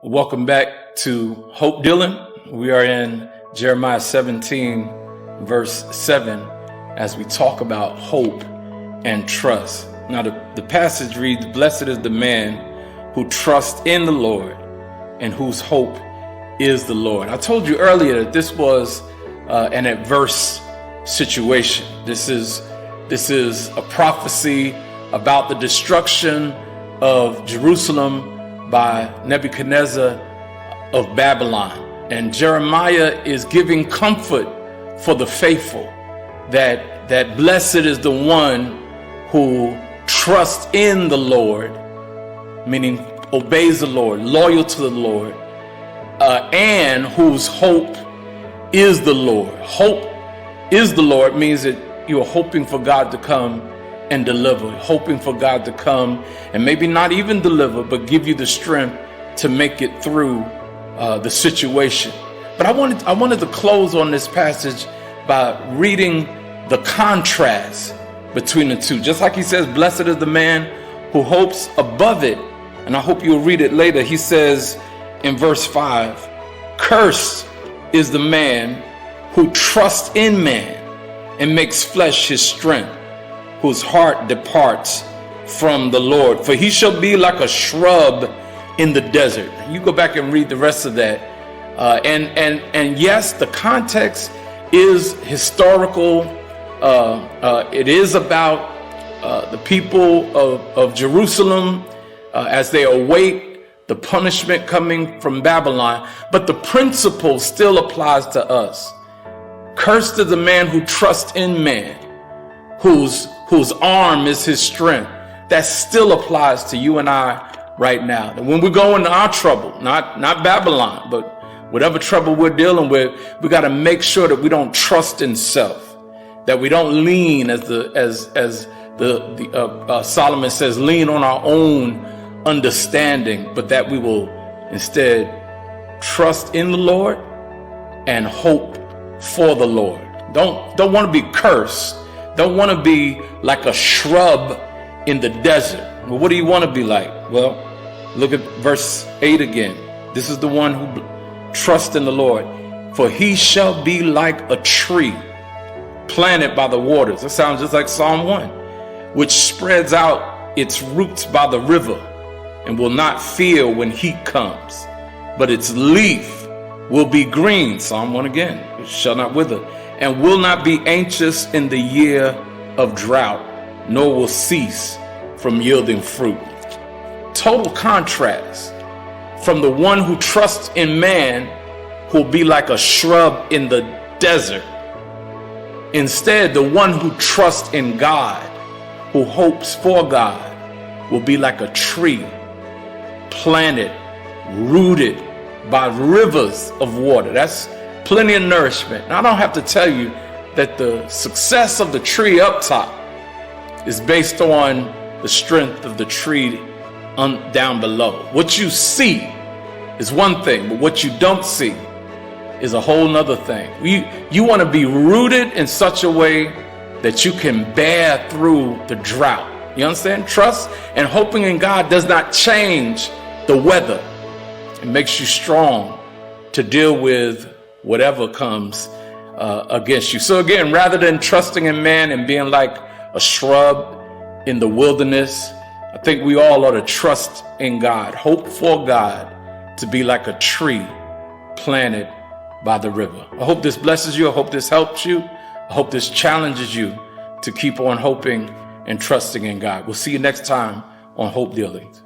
Welcome back to Hope Dealing. We are in Jeremiah 17, verse 7, as we talk about hope and trust. Now, the passage reads, "Blessed is the man who trusts in the Lord and whose hope is the Lord." I told you earlier that this was an adverse situation. This is a prophecy about the destruction of Jerusalem by Nebuchadnezzar of Babylon. And Jeremiah is giving comfort for the faithful that blessed is the one who trusts in the Lord, meaning obeys the Lord, loyal to the Lord, and whose hope is the Lord. Hope is the Lord means that you are hoping for God to come and deliver, hoping for God to come and maybe not even deliver, but give you the strength to make it through the situation. But I wanted to close on this passage by reading the contrast between the two. Just like he says, blessed is the man who hopes above it. And I hope you'll read it later. He says in verse 5, cursed is the man who trusts in man and makes flesh his strength, whose heart departs from the Lord. For he shall be like a shrub in the desert. You go back and read the rest of that. And yes, the context is historical. It is about the people of Jerusalem as they await the punishment coming from Babylon. But the principle still applies to us. Cursed is the man who trusts in man, whose arm is his strength. That still applies to you and I right now. And when we go into our trouble, not Babylon, but whatever trouble we're dealing with, we got to make sure that we don't trust in self, that we don't lean as Solomon says, lean on our own understanding, but that we will instead trust in the Lord and hope for the Lord. Don't want to be cursed. Don't want to be like a shrub in the desert. Well, what do you want to be like? Well, look at verse 8 again. This is the one who trusts in the Lord. For he shall be like a tree planted by the waters. That sounds just like Psalm 1, which spreads out its roots by the river and will not fear when heat comes, but its leaf will be green. Psalm 1 again. It shall not wither, and will not be anxious in the year of drought, nor will cease from yielding fruit. Total contrast from the one who trusts in man, who will be like a shrub in the desert. Instead, the one who trusts in God, who hopes for God, will be like a tree planted, rooted by rivers of water. That's plenty of nourishment. Now, I don't have to tell you that the success of the tree up top is based on the strength of the tree down below. What you see is one thing, but what you don't see is a whole nother thing. You want to be rooted in such a way that you can bear through the drought. You understand? Trust and hoping in God does not change the weather. It makes you strong to deal with whatever comes against you. So again, rather than trusting in man and being like a shrub in the wilderness, I think we all ought to trust in God, hope for God to be like a tree planted by the river. I hope this blesses you. I hope this helps you. I hope this challenges you to keep on hoping and trusting in God. We'll see you next time on Hope Dealings.